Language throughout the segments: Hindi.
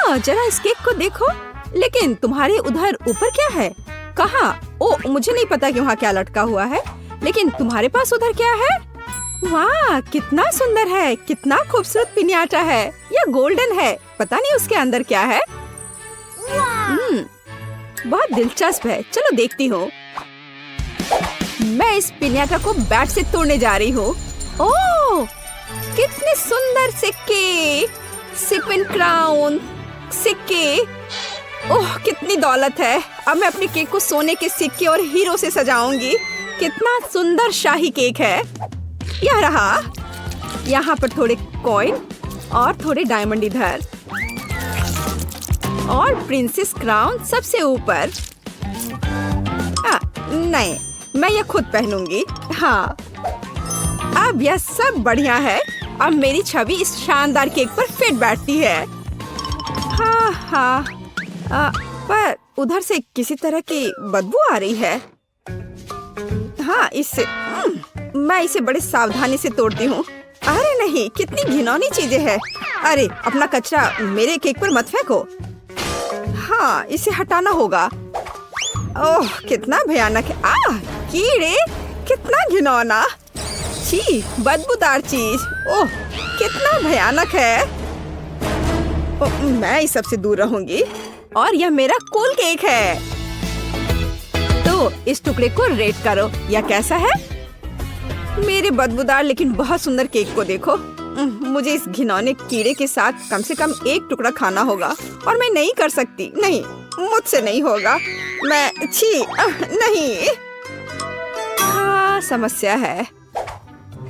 हाँ, जरा इस केक को देखो। लेकिन तुम्हारे उधर ऊपर क्या है? कहाँ? ओ, मुझे नहीं पता कि वहाँ क्या लटका हुआ है, लेकिन तुम्हारे पास उधर क्या है? वाह, कितना सुंदर है, कितना खूबसूरत पिनियाटा है। यह गोल्डन है, पता नहीं उसके अंदर क्या है। बहुत दिलचस्प है, चलो देखती हूँ। मैं इस पिनियाटा को बैट से तोड़ने जा रही हूँ। ओह, कितने सुंदर सिक्के, सिक्विन क्राउन सिक्के। ओह, कितनी दौलत है। अब मैं अपने केक को सोने के सिक्के और हीरो से सजाऊंगी। कितना सुंदर शाही केक है। यह रहा। यहाँ पर थोड़े कॉइन और थोड़े डायमंड इधर, और प्रिंसेस क्राउन सबसे ऊपर। नहीं, मैं यह खुद पहनूंगी। हाँ, अब यह सब बढ़िया है। अब मेरी छवि इस शानदार केक पर फिट बैठती है। हाँ, पर उधर से किसी तरह की बदबू आ रही है। हाँ, इससे मैं इसे बड़े सावधानी से तोड़ती हूँ। अरे नहीं, कितनी घिनौनी चीजें हैं। अरे, अपना कचरा मेरे केक पर मत फेंको। हाँ, इसे हटाना होगा। ओह, कितना भयानक है। कीड़े, कितना घिनौना। छी, बदबूदार चीज। ओह, कितना भयानक है। मैं इस सबसे दूर रहूंगी। और यह मेरा कूल केक है। तो इस टुकड़े को रेट करो, यह कैसा है? मेरे बदबूदार लेकिन बहुत सुंदर केक को देखो। मुझे इस घिनौने कीड़े के साथ कम से कम एक टुकड़ा खाना होगा, और मैं नहीं कर सकती। नहीं, मुझसे नहीं होगा। मैं छी, नहीं। हाँ, समस्या है।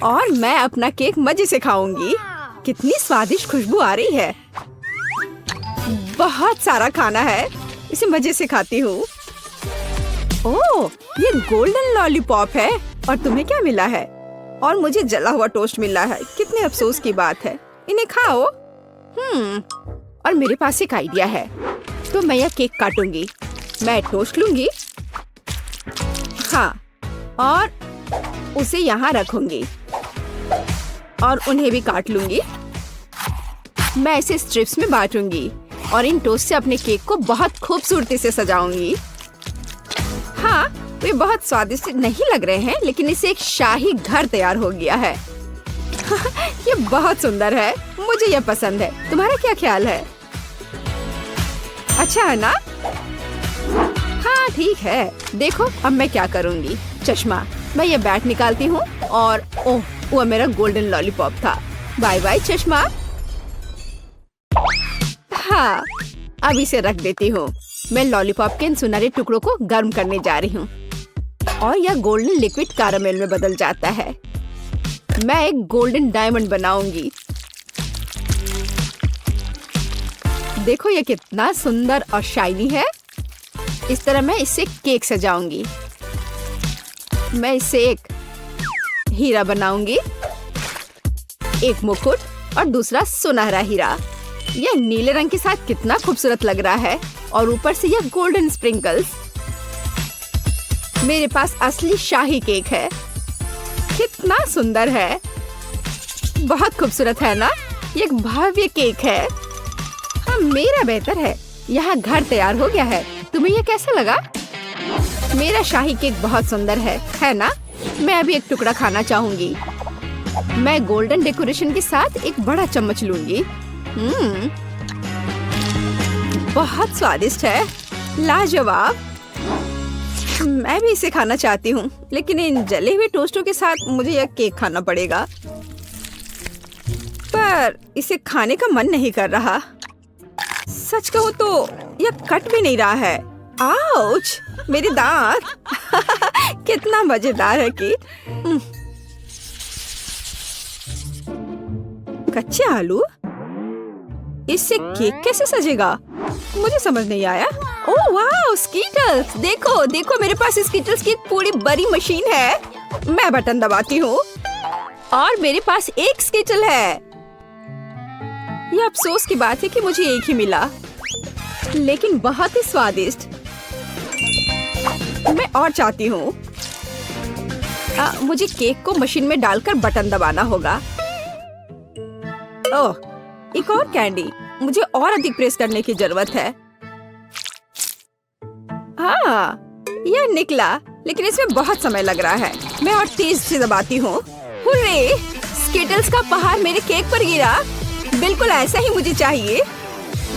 और मैं अपना केक मजे से खाऊंगी। कितनी स्वादिष्ट खुशबू आ रही है। बहुत सारा खाना है, इसे मजे से खाती हूँ। ओह, ये गोल्डन लॉलीपॉप है। और तुम्हें क्या मिला है? और मुझे जला हुआ टोस्ट मिला है। कितने अफसोस की बात है। इन्हें खाओ। और मेरे पास एक आइडिया है। तो मैं यह केक काटूंगी। मैं टोस्ट लूंगी। हाँ, और उसे यहाँ रखूंगी, और उन्हें भी काट लूंगी। मैं इसे स्ट्रिप्स में बांटूंगी, और इन टोस्ट से अपने केक को बहुत खूबसूरती से सजाऊंगी। हाँ, वे बहुत स्वादिष्ट नहीं लग रहे हैं, लेकिन इससे एक शाही घर तैयार हो गया है। ये बहुत सुंदर है, मुझे यह पसंद है। तुम्हारा क्या ख्याल है? अच्छा है ना? हाँ, ठीक है। देखो, अब मैं क्या करूँगी। चश्मा, मैं ये बैट निकालती हूँ, और ओह, वह मेरा गोल्डन लॉलीपॉप था। बाय बाय चश्मा। हाँ, अब इसे रख देती हूँ। मैं लॉलीपॉप के इन सुनहरे टुकड़ों को गर्म करने जा रही हूँ, और यह गोल्डन लिक्विड कैरामेल में बदल जाता है। मैं एक गोल्डन डायमंड बनाऊंगी। देखो, यह कितना सुंदर और शाइनी है। इस तरह मैं इससे केक सजाऊंगी। मैं इससे एक हीरा बनाऊंगी, एक मुकुट और दूसरा सुनहरा हीरा। यह नीले रंग के साथ कितना खूबसूरत लग रहा है, और ऊपर से यह गोल्डन स्प्रिंकल्स। मेरे पास असली शाही केक है। कितना सुंदर है, बहुत खूबसूरत है ना? ये एक भव्य केक है। हाँ, मेरा बेहतर है। यहाँ घर तैयार हो गया है। तुम्हें यह कैसा लगा? मेरा शाही केक बहुत सुंदर है ना? मैं अभी एक टुकड़ा खाना चाहूंगी। मैं गोल्डन डेकोरेशन के साथ एक बड़ा चम्मच लूंगी। बहुत स्वादिष्ट है, लाजवाब। मैं भी इसे खाना चाहती हूँ, लेकिन इन जले हुए टोस्टों के साथ मुझे यह केक खाना पड़ेगा। पर इसे खाने का मन नहीं कर रहा। सच कहूँ तो यह कट भी नहीं रहा है। आउच, मेरे दांत। कितना मजेदार है कि कच्चे आलू। इससे केक कैसे सजेगा? मुझे समझ नहीं आया। ओह वाह, स्कीटल्स। देखो देखो, मेरे पास स्कीटल्स की एक पूरी बड़ी मशीन है। मैं बटन दबाती हूँ, और मेरे पास एक स्कीटल है। यह अफसोस की बात है कि मुझे एक ही मिला, लेकिन बहुत ही स्वादिष्ट। मैं और चाहती हूँ। मुझे केक को मशीन में डालकर बटन दबाना होगा। ओह, एक और कैंडी। मुझे और अधिक प्रेस करने की जरूरत है। हाँ, यह निकला, लेकिन इसमें बहुत समय लग रहा है। मैं और तेज से दबाती हूँ। हुर्रे! स्किटल्स का पहाड़ मेरे केक पर गिरा। बिल्कुल ऐसा ही मुझे चाहिए।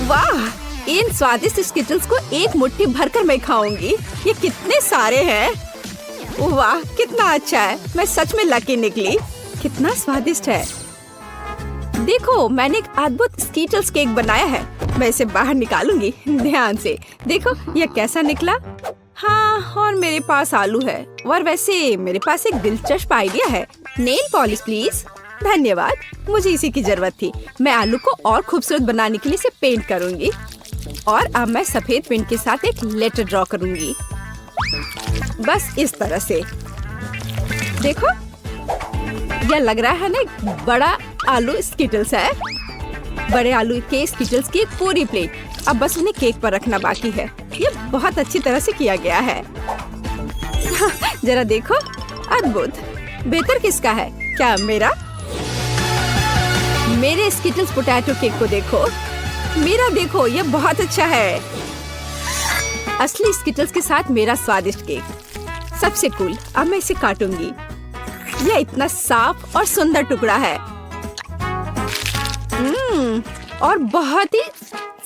वाह! इन स्वादिष्ट स्किटल्स को एक मुट्ठी भरकर मैं खाऊंगी। ये कितने सारे हैं। वाह, कितना अच्छा है। मैं सच में लकी निकली। कितना स्वादिष्ट है। देखो, मैंने एक अद्भुत स्किटल्स केक बनाया है। मैं इसे बाहर निकालूंगी। ध्यान से देखो, यह कैसा निकला। हाँ, और मेरे पास आलू है। और वैसे मेरे पास एक दिलचस्प आइडिया है। Nail polish please. धन्यवाद, मुझे इसी की जरूरत थी। मैं आलू को और खूबसूरत बनाने के लिए इसे पेंट करूंगी। और अब मैं सफेद पेंट के साथ एक लेटर ड्रॉ करूंगी। बस इस तरह से। देखो, यह लग रहा है ना बड़ा आलू स्किटल्स है। बड़े आलू के स्किटल्स की एक पूरी प्लेट। अब बस उन्हें केक पर रखना बाकी है। ये बहुत अच्छी तरह से किया गया है। जरा देखो, अद्भुत। बेहतर किसका है? क्या मेरा? मेरे स्किटल्स पोटैटो केक को देखो। मेरा देखो, यह बहुत अच्छा है। असली स्किटल्स के साथ मेरा स्वादिष्ट केक। सबसे कूल। अब मैं इसे काटूंगी। यह इतना साफ और सुंदर टुकड़ा है। और बहुत ही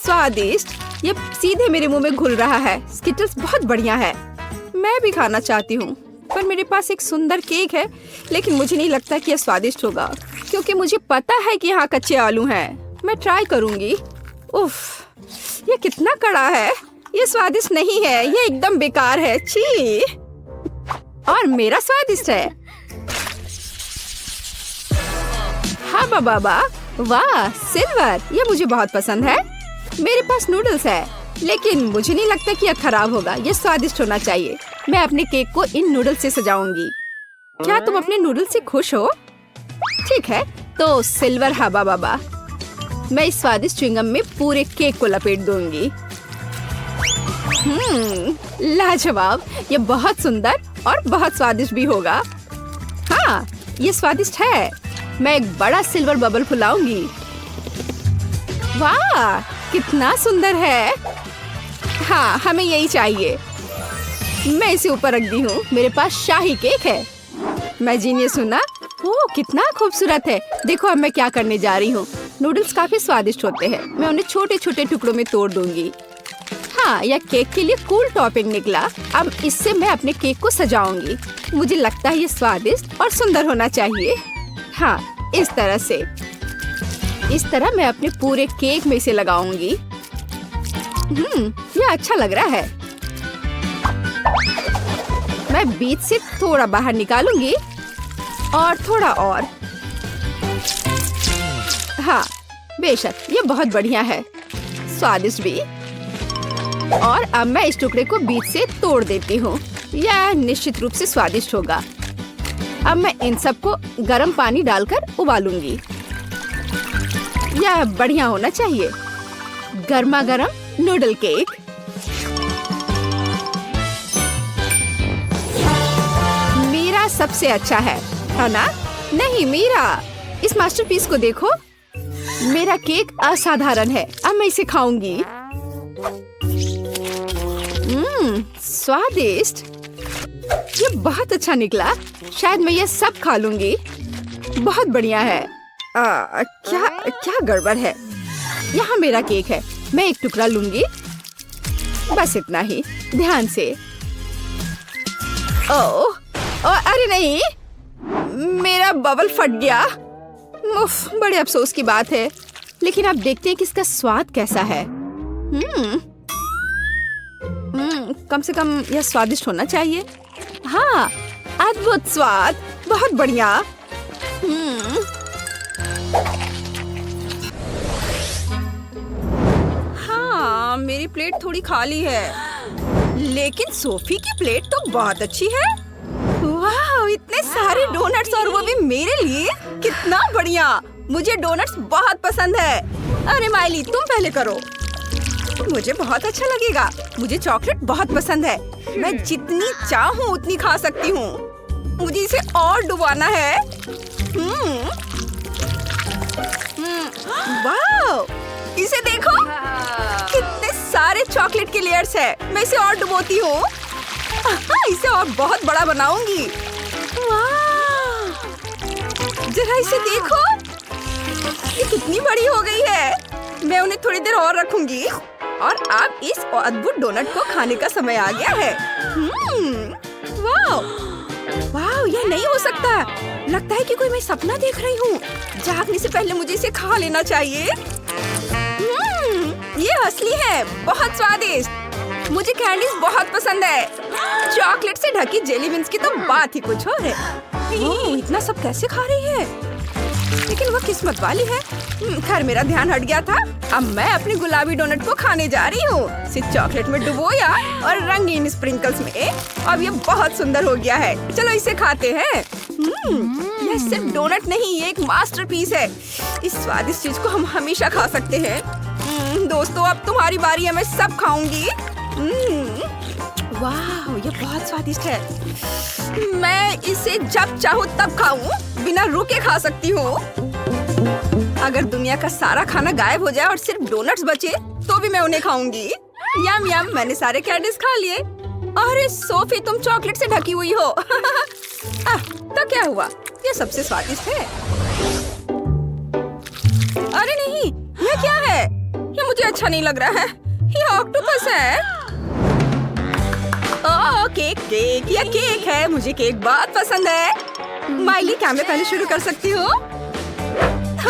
स्वादिष्ट। ये सीधे मेरे मुंह में घुल रहा है। स्किटल्स बहुत बढ़िया है। मैं भी खाना चाहती हूँ, पर मेरे पास एक सुंदर केक है, लेकिन मुझे नहीं लगता कि यह स्वादिष्ट होगा, क्योंकि मुझे पता है कि यहाँ कच्चे आलू हैं। मैं ट्राई करूँगी। उफ, ये कितना कड़ा है। ये स्वादिष्ट नहीं है। ये एकदम बेकार है। छी। और मेरा स्वादिष्ट है। हाँ बाबा, वाह, सिल्वर। ये मुझे बहुत पसंद है। मेरे पास नूडल्स है, लेकिन मुझे नहीं लगता कि यह खराब होगा। ये स्वादिष्ट होना चाहिए। मैं अपने केक को इन नूडल्स से सजाऊंगी। क्या तुम अपने नूडल्स से खुश हो? ठीक है, तो सिल्वर हवा बाबा। मैं इस स्वादिष्ट च्युइंगम में पूरे केक को लपेट दूंगी। लाजवाब। ये बहुत सुंदर और बहुत स्वादिष्ट भी होगा। हाँ, ये स्वादिष्ट है। मैं एक बड़ा सिल्वर बबल फुलाऊंगी। वाह, कितना सुंदर है। हाँ, हमें यही चाहिए। मैं इसे ऊपर रख दी हूँ। मेरे पास शाही केक है। मैं जीनियस हूँ ना? ओह, कितना खूबसूरत है। देखो, अब मैं क्या करने जा रही हूँ। नूडल्स काफी स्वादिष्ट होते हैं। मैं उन्हें छोटे छोटे टुकड़ों में तोड़ दूंगी। हाँ, यह केक के लिए कूल टॉपिंग निकला। अब इससे मैं अपने केक को सजाऊंगी। मुझे लगता है ये स्वादिष्ट और सुंदर होना चाहिए। हाँ, इस तरह से। इस तरह मैं अपने पूरे केक में इसे लगाऊंगी। यह अच्छा लग रहा है। मैं बीच से थोड़ा बाहर निकालूंगी और थोड़ा और। हाँ, बेशक, ये बहुत बढ़िया है। स्वादिष्ट भी। और अब मैं इस टुकड़े को बीच से तोड़ देती हूँ। यह निश्चित रूप से स्वादिष्ट होगा। अब मैं इन सबको गर्म पानी डालकर उबालूंगी। यह बढ़िया होना चाहिए। गर्मा गर्म नूडल केक। मेरा सबसे अच्छा है ना? नहीं, मेरा। इस मास्टरपीस को देखो। मेरा केक असाधारण है। अब मैं इसे खाऊंगी। स्वादिष्ट। ये बहुत अच्छा निकला। शायद मैं ये सब खा लूंगी। बहुत बढ़िया है। क्या गड़बड़ है? यहाँ मेरा केक है। मैं एक टुकड़ा लूंगी। बस इतना ही। ध्यान से। ओह, अरे नहीं, मेरा बबल फट गया। उफ, बड़े अफसोस की बात है। लेकिन अब देखते हैं कि इसका स्वाद कैसा है। कम से कम यह स्वादिष्ट होना चाहिए। हाँ, अद्भुत स्वाद। बहुत बढ़िया। हाँ, मेरी प्लेट थोड़ी खाली है, लेकिन सोफी की प्लेट तो बहुत अच्छी है। वाह, इतने सारे डोनट्स, और वो भी मेरे लिए। कितना बढ़िया। मुझे डोनट्स बहुत पसंद है। अरे माइली, तुम पहले करो। मुझे बहुत अच्छा लगेगा। मुझे चॉकलेट बहुत पसंद है। मैं जितनी चाहूँ उतनी खा सकती हूँ। मुझे इसे और डुबाना है। वाह, इसे देखो। देखो कितने सारे चॉकलेट के लेयर्स है। मैं इसे और डुबोती हूँ। इसे और बहुत बड़ा बनाऊंगी। वाह! जरा इसे देखो, ये कितनी बड़ी हो गई है। मैं उन्हें थोड़ी देर और रखूंगी। और अब इस अद्भुत डोनट को खाने का समय आ गया है। वाह! वाह! यह नहीं हो सकता। लगता है कि कोई मैं सपना देख रही हूँ। जागने से पहले मुझे इसे खा लेना चाहिए। ये असली है, बहुत स्वादिष्ट। मुझे कैंडीज बहुत पसंद है। चॉकलेट से ढकी जेली बीन्स की तो बात ही कुछ और है। ओह, इतना सब कैसे खा रही है? लेकिन वह किस्मत वाली है। खैर, मेरा ध्यान हट गया था। अब मैं अपनी गुलाबी डोनट को खाने जा रही हूँ। इसे चॉकलेट में डुबोया और रंगीन स्प्रिंकल्स में। अब ये बहुत सुंदर हो गया है। चलो इसे खाते हैं। यह सिर्फ डोनट नहीं, ये एक मास्टरपीस है। इस स्वादिष्ट चीज को हम हमेशा खा सकते हैं। दोस्तों, अब तुम्हारी बारी है। मैं सब खाऊंगी। वाह, ये बहुत स्वादिष्ट है। मैं इसे जब चाहूँ तब खाऊं, बिना रुके खा सकती हूँ। अगर दुनिया का सारा खाना गायब हो जाए और सिर्फ डोनट्स बचे, तो भी मैं उन्हें खाऊंगी। यम यम, मैंने सारे कैंडीज खा लिए। अरे सोफी, तुम चॉकलेट से ढकी हुई हो। तो क्या हुआ? ये सबसे स्वादिष्ट है। अरे नहीं, यह क्या है? ये मुझे अच्छा नहीं लग रहा है। ये ऑक्टोपस है। ओह, केक केक, यह केक है। मुझे केक बहुत पसंद है। माइली, क्या मैं पहले शुरू कर सकती हूँ?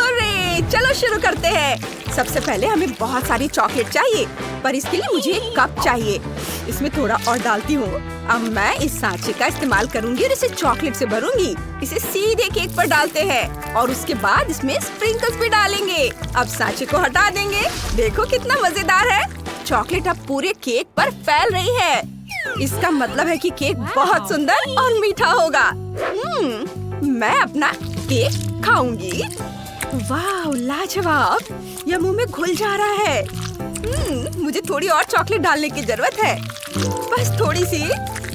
अरे चलो शुरू करते हैं। सबसे पहले हमें बहुत सारी चॉकलेट चाहिए, पर इसके लिए मुझे एक कप चाहिए। इसमें थोड़ा और डालती हूँ। अब मैं इस सांचे का इस्तेमाल करूंगी और इसे चॉकलेट से भरूंगी। इसे सीधे केक पर डालते हैं और उसके बाद इसमें स्प्रिंकल्स भी डालेंगे। अब सांचे को हटा देंगे। देखो कितना मजेदार है। चॉकलेट अब पूरे केक पर फैल रही है। इसका मतलब है कि केक बहुत सुंदर और मीठा होगा। मैं अपना केक खाऊंगी। वाह, लाजवाब। यह मुंह में घुल जा रहा है। मुझे थोड़ी और चॉकलेट डालने की जरूरत है, बस थोड़ी सी।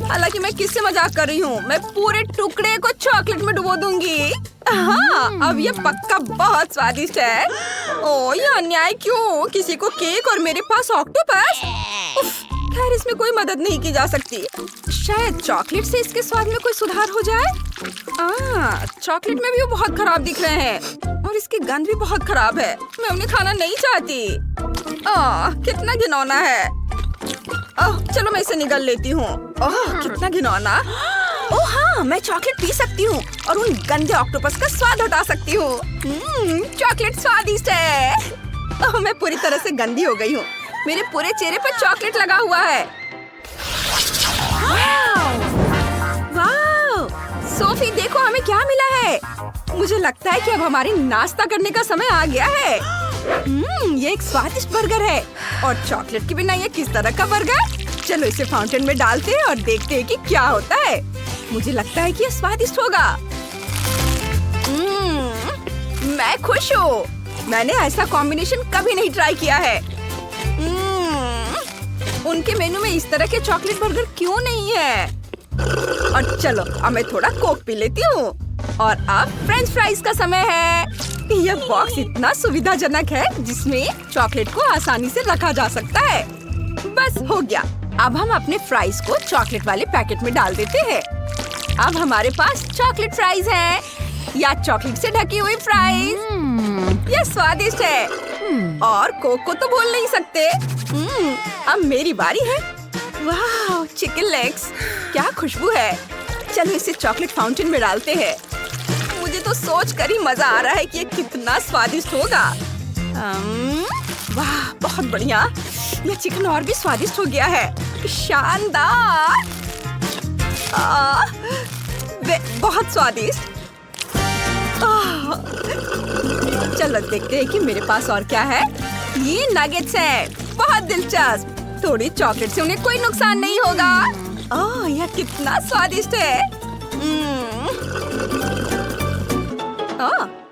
हालांकि मैं किससे मजाक कर रही हूँ। मैं पूरे टुकड़े को चॉकलेट में डुबो दूंगी। हाँ, अब यह पक्का बहुत स्वादिष्ट है। ओह, यह अन्याय क्यों? किसी को केक और मेरे पास ऑक्टोपस। खैर, इसमें कोई मदद नहीं की जा सकती। शायद चॉकलेट से इसके स्वाद में कोई सुधार हो जाए। चॉकलेट में भी वो बहुत खराब दिख रहे हैं और इसकी गंध भी बहुत खराब है। मैं उन्हें खाना नहीं चाहती। कितना घिनौना है। चलो मैं इसे निगल लेती हूँ। कितना घिनौना। ओह हाँ, मैं चॉकलेट पी सकती हूँ और उन गंदे ऑक्टोपस का स्वाद हटा सकती हूँ। चॉकलेट स्वादिष्ट है। मैं पूरी तरह से गंदी हो गई हूँ। मेरे पूरे चेहरे पर चॉकलेट लगा हुआ है। वाह! सोफी, देखो हमें क्या मिला है। मुझे लगता है कि अब हमारी नाश्ता करने का समय आ गया है। ये एक स्वादिष्ट बर्गर है और चॉकलेट के बिना ये किस तरह का बर्गर? चलो इसे फाउंटेन में डालते हैं और देखते हैं कि क्या होता है। मुझे लगता है कि ये स्वादिष्ट होगा। मैं खुश हूँ। मैंने ऐसा कॉम्बिनेशन कभी नहीं ट्राई किया है। उनके मेनू में इस तरह के चॉकलेट बर्गर क्यों नहीं है? और चलो अब मैं थोड़ा कोक पी लेती हूँ। और अब फ्रेंच फ्राइज का समय है। यह बॉक्स इतना सुविधाजनक है जिसमें चॉकलेट को आसानी से रखा जा सकता है। बस हो गया। अब हम अपने फ्राइज को चॉकलेट वाले पैकेट में डाल देते हैं। अब हमारे पास चॉकलेट फ्राइज है या चॉकलेट से ढकी हुई फ्राइज। यह स्वादिष्ट है और कोक को तो भूल नहीं सकते। अब मेरी बारी है। वाह, चिकन लेग्स, क्या खुशबू है। चलो इसे चॉकलेट फाउंटेन में डालते हैं। मुझे तो सोच कर ही मजा आ रहा है कि ये कितना स्वादिष्ट होगा। वाह, बहुत बढ़िया। यह चिकन और भी स्वादिष्ट हो गया है। शानदार। बहुत स्वादिष्ट। चलो देखते हैं कि मेरे पास और क्या है। ये नगेट्स हैं, बहुत दिलचस्प। थोड़ी चॉकलेट से उन्हें कोई नुकसान नहीं होगा। ओह, यह कितना स्वादिष्ट है।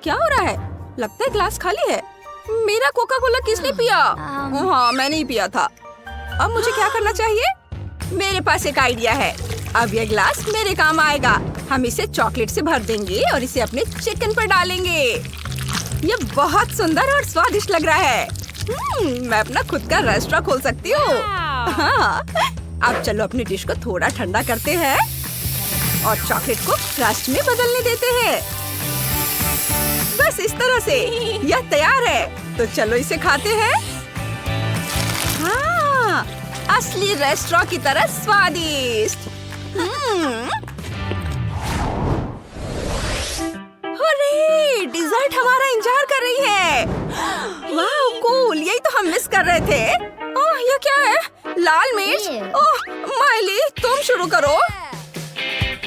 क्या हो रहा है? लगता है ग्लास खाली है। मेरा कोका कोला किसने पिया? हाँ, मैंने ही पिया था। अब मुझे क्या करना चाहिए? मेरे पास एक आइडिया है। अब यह ग्लास मेरे काम आएगा। हम इसे चॉकलेट से भर देंगे और इसे अपने चिकन पर डालेंगे। यह बहुत सुंदर और स्वादिष्ट लग रहा है। मैं अपना खुद का रेस्टोरेंट खोल सकती हूँ। हाँ, अब चलो अपनी डिश को थोड़ा ठंडा करते हैं और चॉकलेट को क्रस्ट में बदलने देते हैं। बस इस तरह से यह तैयार है। तो चलो इसे खाते हैं। हाँ, असली रेस्टोरेंट की तरह स्वादिष्ट। अरे, डिजर्ट हमारा इंतजार कर रही है। वाह, कूल, यही तो हम मिस कर रहे थे। ओह, ये क्या है? लाल मिर्च। ओह, माइली, तुम शुरू करो।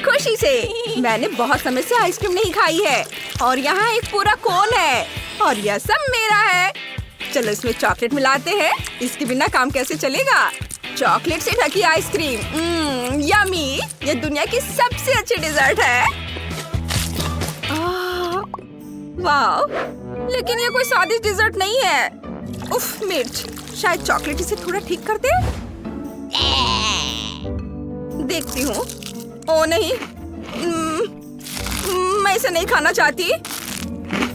खुशी से। मैंने बहुत समय से आइसक्रीम नहीं खाई है और यहाँ एक पूरा कोन है और यह सब मेरा है। चलो इसमें चॉकलेट मिलाते हैं। इसके बिना काम कैसे चलेगा? चॉकलेट से ढकी आइसक्रीम, यम्मी। ये दुनिया की सबसे अच्छी डिजर्ट है। वाह, लेकिन ये कोई स्वादिष्ट डिजर्ट नहीं है। उफ, मिर्च। शायद चॉकलेट इसे थोड़ा ठीक कर दे। देखती हूँ। ओ नहीं, मैं इसे नहीं खाना चाहती।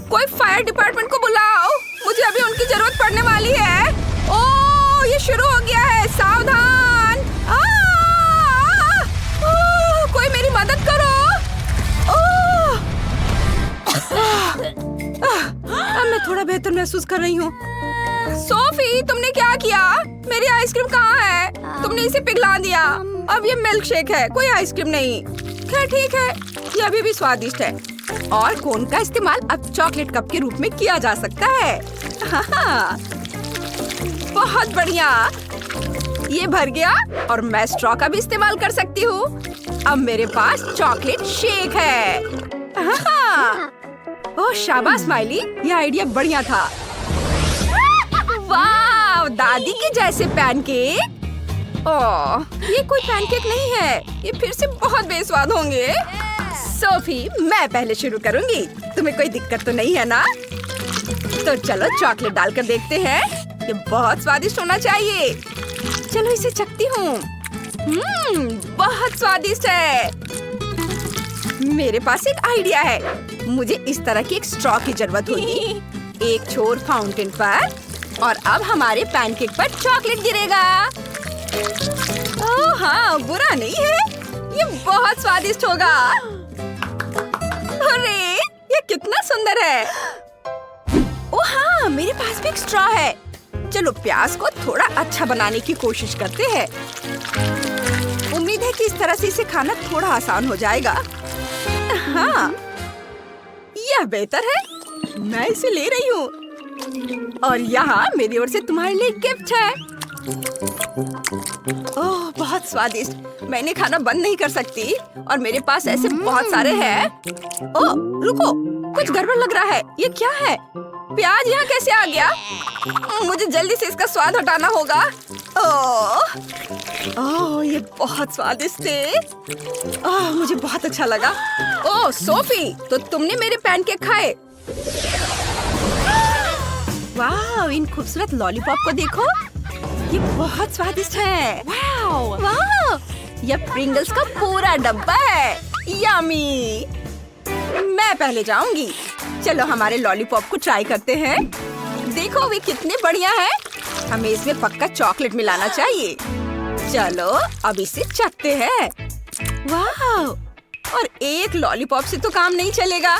कोई फायर डिपार्टमेंट को बुलाओ, मुझे अभी उनकी जरूरत पड़ने वाली है। ओह, ये शुरू हो गया है। सावधान। कोई मेरी मदद करो। अब मैं थोड़ा बेहतर महसूस कर रही हूँ। सोफी, तुमने क्या किया? मेरी आइसक्रीम कहाँ है? तुमने इसे पिघला दिया। अब ये मिल्क शेक है, कोई आइसक्रीम नहीं। खैर ठीक है, ये अभी भी स्वादिष्ट है। और कोन का इस्तेमाल अब चॉकलेट कप के रूप में किया जा सकता है। हाँ, बहुत बढ़िया। ये भर गया और मैं स्ट्रॉ का भी इस्तेमाल कर सकती हूँ। अब मेरे पास चॉकलेट शेक है। हाँ। ओह, शाबाश माइली, ये आइडिया बढ़िया था। वाह, दादी के जैसे पैनकेक। ओह, ये कोई पैनकेक नहीं है। ये फिर से बहुत बेस्वाद होंगे। सोफी, मैं पहले शुरू करूंगी। तुम्हें कोई दिक्कत तो नहीं है ना? तो चलो चॉकलेट डालकर देखते हैं। ये बहुत स्वादिष्ट होना चाहिए। चलो इसे चखती हूँ। बहुत स्वादिष्ट है। मेरे पास एक आइडिया है। मुझे इस तरह की एक स्ट्रॉ की जरूरत होगी। एक छोर फाउंटेन पर और अब हमारे पैनकेक पर चॉकलेट गिरेगा। ओह हाँ, बुरा नहीं है। ये बहुत स्वादिष्ट होगा। अरे, ये कितना सुंदर है। ओह हाँ, मेरे पास भी एक स्ट्रॉ है। चलो प्याज को थोड़ा अच्छा बनाने की कोशिश करते हैं। उम्मीद है कि इस तरह से इसे खाना थोड़ा आसान हो जाएगा। हाँ, यह बेहतर है। मैं इसे ले रही हूँ और यहाँ मेरी ओर से तुम्हारे लिए गिफ्ट है। ओह, बहुत स्वादिष्ट। मैंने खाना बंद नहीं कर सकती और मेरे पास ऐसे बहुत सारे हैं। ओह, रुको, कुछ गड़बड़ लग रहा है। ये क्या है? प्याज यहाँ कैसे आ गया? मुझे जल्दी से इसका स्वाद हटाना होगा। ओह, ये बहुत स्वादिष्ट थे। मुझे बहुत अच्छा लगा। ओह सोफी, तो तुमने मेरे पैनकेक खाए? वाह, इन खूबसूरत लॉलीपॉप को देखो। ये बहुत स्वादिष्ट है। वाह, यह प्रिंगल्स का पूरा डब्बा है। यम्मी। मैं पहले जाऊंगी। चलो हमारे लॉलीपॉप को ट्राई करते हैं। देखो वे कितने बढ़िया हैं। हमें इसमें पक्का चॉकलेट मिलाना चाहिए। चलो अब इसे चखते हैं। वाह, और एक लॉलीपॉप से तो काम नहीं चलेगा।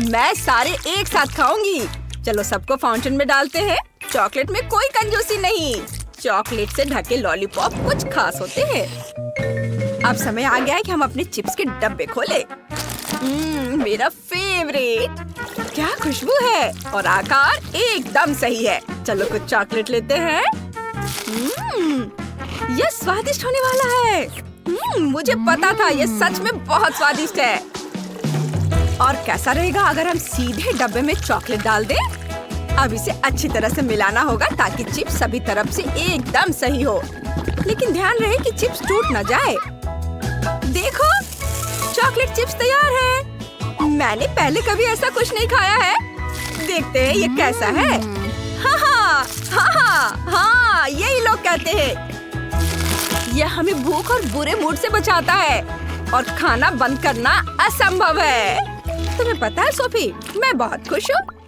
मैं सारे एक साथ खाऊंगी। चलो सबको फाउंटेन में डालते हैं। चॉकलेट में कोई कंजूसी नहीं। चॉकलेट से ढके लॉलीपॉप कुछ खास होते हैं। अब समय आ गया है कि हम अपने चिप्स के डब्बे खोलें। मेरा फेवरेट। क्या खुशबू है और आकार एकदम सही है। चलो कुछ चॉकलेट लेते हैं। यह स्वादिष्ट होने वाला है। मुझे पता था यह सच में बहुत स्वादिष्ट है। और कैसा रहेगा अगर हम सीधे डब्बे में चॉकलेट डाल दें? अब इसे अच्छी तरह से मिलाना होगा ताकि चिप्स सभी तरफ से एकदम सही हो। लेकिन ध्यान रहे कि चिप्स टूट न जाए। देखो, चॉकलेट चिप्स तैयार है। मैंने पहले कभी ऐसा कुछ नहीं खाया है। देखते हैं ये कैसा है। हाँ, यही लोग कहते हैं। यह हमें भूख और बुरे मूड से बचाता है और खाना बंद करना असंभव है। तुम्हें पता है सोफी, मैं बहुत खुश हूँ।